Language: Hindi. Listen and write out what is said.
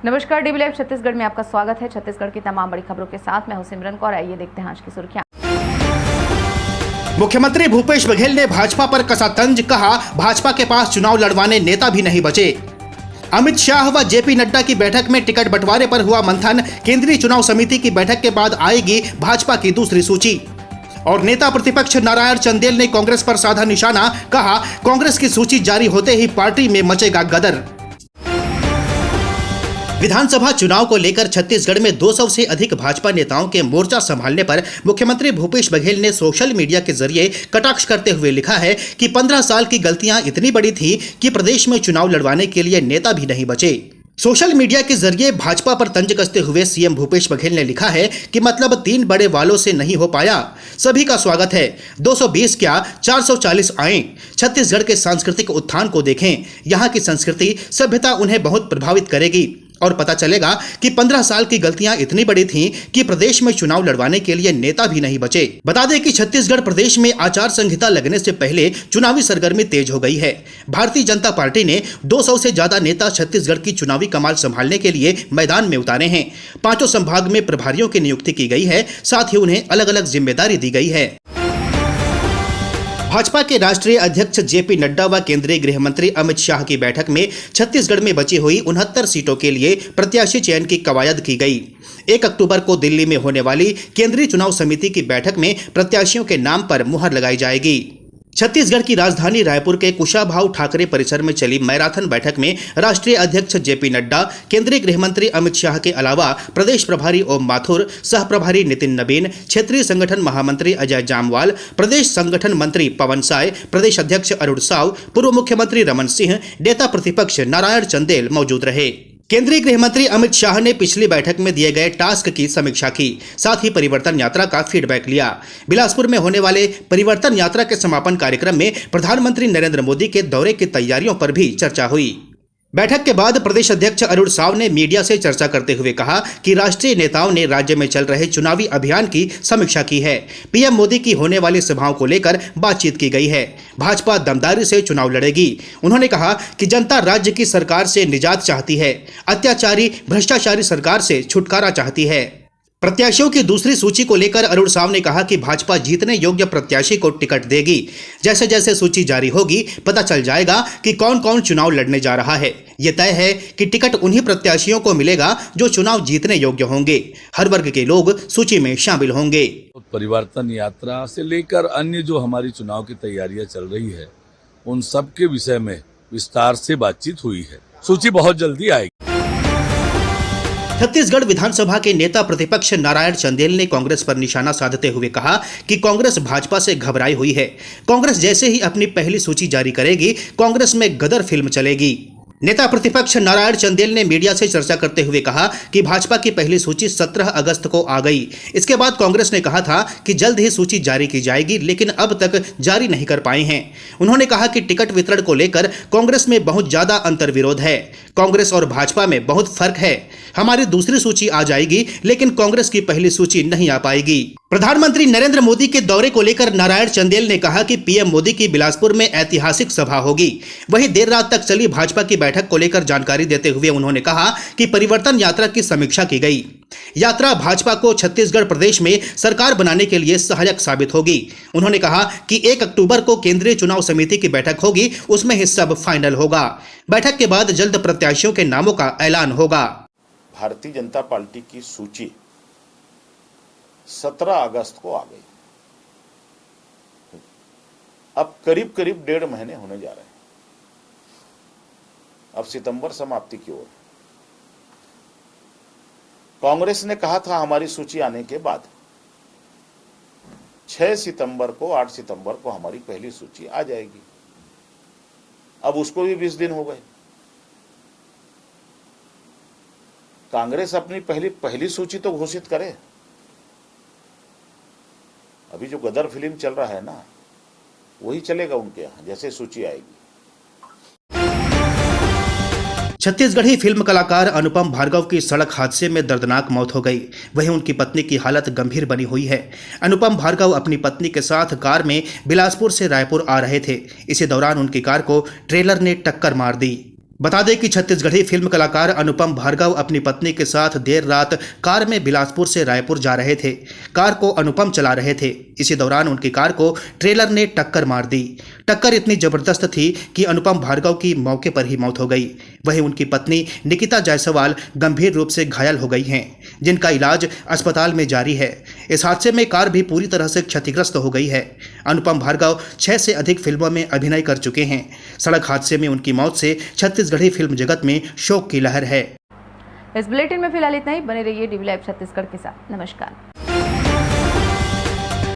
नमस्कार, डीबी लाइव छत्तीसगढ़ में आपका स्वागत है। छत्तीसगढ़ की तमाम बड़ी खबरों के साथ मैं हूं सिमरन कौर। आइए देखते हैं आज की सुर्खियां। मुख्यमंत्री भूपेश बघेल ने भाजपा पर कसा तंज, कहा भाजपा के पास चुनाव लड़वाने नेता भी नहीं बचे। अमित शाह व जेपी नड्डा की बैठक में टिकट बंटवारे पर हुआ मंथन, केंद्रीय चुनाव समिति की बैठक के बाद आएगी भाजपा की दूसरी सूची। और नेता प्रतिपक्ष नारायण चंदेल ने कांग्रेस पर साधा निशाना, कहा कांग्रेस की सूची जारी होते ही पार्टी में मचेगा गदर। विधानसभा चुनाव को लेकर छत्तीसगढ़ में 200 से अधिक भाजपा नेताओं के मोर्चा संभालने पर मुख्यमंत्री भूपेश बघेल ने सोशल मीडिया के जरिए कटाक्ष करते हुए लिखा है कि 15 साल की गलतियां इतनी बड़ी थी कि प्रदेश में चुनाव लड़वाने के लिए नेता भी नहीं बचे। सोशल मीडिया के जरिए भाजपा पर तंज कसते हुए सीएम भूपेश बघेल ने लिखा है कि मतलब 3 बड़े वालों से नहीं हो पाया। सभी का स्वागत है। 220 क्या 440 आए। छत्तीसगढ़ के सांस्कृतिक उत्थान को देखें। यहाँ की संस्कृति सभ्यता उन्हें बहुत प्रभावित करेगी और पता चलेगा कि 15 साल की गलतियां इतनी बड़ी थीं कि प्रदेश में चुनाव लड़वाने के लिए नेता भी नहीं बचे। बता दें कि छत्तीसगढ़ प्रदेश में आचार संहिता लगने से पहले चुनावी सरगर्मी तेज हो गई है। भारतीय जनता पार्टी ने 200 से ज्यादा नेता छत्तीसगढ़ की चुनावी कमान संभालने के लिए मैदान में उतारे हैं। 5 संभाग में प्रभारियों की नियुक्ति की गई है, साथ ही उन्हें अलग अलग जिम्मेदारी दी गई है। भाजपा के राष्ट्रीय अध्यक्ष जेपी नड्डा व केंद्रीय गृह मंत्री अमित शाह की बैठक में छत्तीसगढ़ में बची हुई 69 सीटों के लिए प्रत्याशी चयन की कवायद की गई। 1 अक्टूबर को दिल्ली में होने वाली केंद्रीय चुनाव समिति की बैठक में प्रत्याशियों के नाम पर मुहर लगाई जाएगी। छत्तीसगढ़ की राजधानी रायपुर के कुशाभाऊ ठाकरे परिसर में चली मैराथन बैठक में राष्ट्रीय अध्यक्ष जेपी नड्डा, केंद्रीय गृह मंत्री अमित शाह के अलावा प्रदेश प्रभारी ओम माथुर, सह प्रभारी नितिन नबीन, क्षेत्रीय संगठन महामंत्री अजय जामवाल, प्रदेश संगठन मंत्री पवन साय, प्रदेश अध्यक्ष अरुण साव, पूर्व मुख्यमंत्री रमन सिंह, नेता प्रतिपक्ष नारायण चंदेल मौजूद रहे। केंद्रीय गृह मंत्री अमित शाह ने पिछली बैठक में दिए गए टास्क की समीक्षा की, साथ ही परिवर्तन यात्रा का फीडबैक लिया। बिलासपुर में होने वाले परिवर्तन यात्रा के समापन कार्यक्रम में प्रधानमंत्री नरेंद्र मोदी के दौरे की तैयारियों पर भी चर्चा हुई। बैठक के बाद प्रदेश अध्यक्ष अरुण साव ने मीडिया से चर्चा करते हुए कहा कि राष्ट्रीय नेताओं ने राज्य में चल रहे चुनावी अभियान की समीक्षा की है। पीएम मोदी की होने वाली सभाओं को लेकर बातचीत की गई है। भाजपा दमदारी से चुनाव लड़ेगी। उन्होंने कहा कि जनता राज्य की सरकार से निजात चाहती है, अत्याचारी भ्रष्टाचारी सरकार से छुटकारा चाहती है। प्रत्याशियों की दूसरी सूची को लेकर अरुण साव ने कहा कि भाजपा जीतने योग्य प्रत्याशी को टिकट देगी। जैसे जैसे सूची जारी होगी पता चल जाएगा कि कौन कौन चुनाव लड़ने जा रहा है। ये तय है कि टिकट उन्हीं प्रत्याशियों को मिलेगा जो चुनाव जीतने योग्य होंगे। हर वर्ग के लोग सूची में शामिल होंगे। परिवर्तन यात्रा से लेकर अन्य जो हमारी चुनाव की तैयारियां चल रही है, उन सब के विषय में विस्तार से बातचीत हुई है। सूची बहुत जल्दी आएगी। छत्तीसगढ़ विधानसभा के नेता प्रतिपक्ष नारायण चंदेल ने कांग्रेस पर निशाना साधते हुए कहा कि कांग्रेस भाजपा से घबराई हुई है। कांग्रेस जैसे ही अपनी पहली सूची जारी करेगी, कांग्रेस में गदर फिल्म चलेगी। नेता प्रतिपक्ष नारायण चंदेल ने मीडिया से चर्चा करते हुए कहा कि भाजपा की पहली सूची 17 अगस्त को आ गई। इसके बाद कांग्रेस ने कहा था कि जल्द ही सूची जारी की जाएगी, लेकिन अब तक जारी नहीं कर पाए हैं। उन्होंने कहा कि टिकट वितरण को लेकर कांग्रेस में बहुत ज्यादा अंतर्विरोध है। कांग्रेस और भाजपा में बहुत फर्क है। हमारी दूसरी सूची आ जाएगी, लेकिन कांग्रेस की पहली सूची नहीं आ पाएगी। प्रधानमंत्री नरेंद्र मोदी के दौरे को लेकर नारायण चंदेल ने कहा कि पीएम मोदी की बिलासपुर में ऐतिहासिक सभा होगी। वहीं देर रात तक चली भाजपा की बैठक को लेकर जानकारी देते हुए उन्होंने कहा कि परिवर्तन यात्रा की समीक्षा की गई। यात्रा भाजपा को छत्तीसगढ़ प्रदेश में सरकार बनाने के लिए सहायक साबित होगी। उन्होंने कहा कि 1 अक्टूबर को केंद्रीय चुनाव समिति की बैठक होगी, उसमें ही सब फाइनल होगा। बैठक के बाद जल्द प्रत्याशियों के नामों का ऐलान होगा। भारतीय जनता पार्टी की सूची 17 अगस्त को आ गई। अब करीब करीब 1.5 महीने होने जा रहे हैं। अब सितंबर समाप्ति की ओर। कांग्रेस ने कहा था हमारी सूची आने के बाद 6 सितंबर को 8 सितंबर को हमारी पहली सूची आ जाएगी। अब उसको भी 20 दिन हो गए। कांग्रेस अपनी पहली सूची तो घोषित करे। अभी जो गदर फिल्म चल रहा है ना, वही चलेगा उनके यहाँ जैसे सूची आएगी। छत्तीसगढ़ी फिल्म कलाकार अनुपम भार्गव की सड़क हादसे में दर्दनाक मौत हो गई। वहीं उनकी पत्नी की हालत गंभीर बनी हुई है। अनुपम भार्गव अपनी पत्नी के साथ कार में बिलासपुर से रायपुर आ रहे थे। इसी दौरान उनकी कार को ट्रेलर ने टक्कर मार दी। बता दें कि छत्तीसगढ़ी फिल्म कलाकार अनुपम भार्गव अपनी पत्नी के साथ देर रात कार में बिलासपुर से रायपुर जा रहे थे। कार को अनुपम चला रहे थे। इसी दौरान उनकी कार को ट्रेलर ने टक्कर मार दी। टक्कर इतनी जबरदस्त थी कि अनुपम भार्गव की मौके पर ही मौत हो गई। वहीं उनकी पत्नी निकिता जायसवाल गंभीर रूप से घायल हो गई हैं, जिनका इलाज अस्पताल में जारी है। इस हादसे में कार भी पूरी तरह से क्षतिग्रस्त हो गई है। अनुपम भार्गव 6 से अधिक फिल्मों में अभिनय कर चुके हैं। सड़क हादसे में उनकी मौत से छत्तीसगढ़ी फिल्म जगत में शोक की लहर है। इस बुलेटिन में फिलहाल इतना ही। बने रहिए DV लाइव छत्तीसगढ़ के साथ। नमस्कार।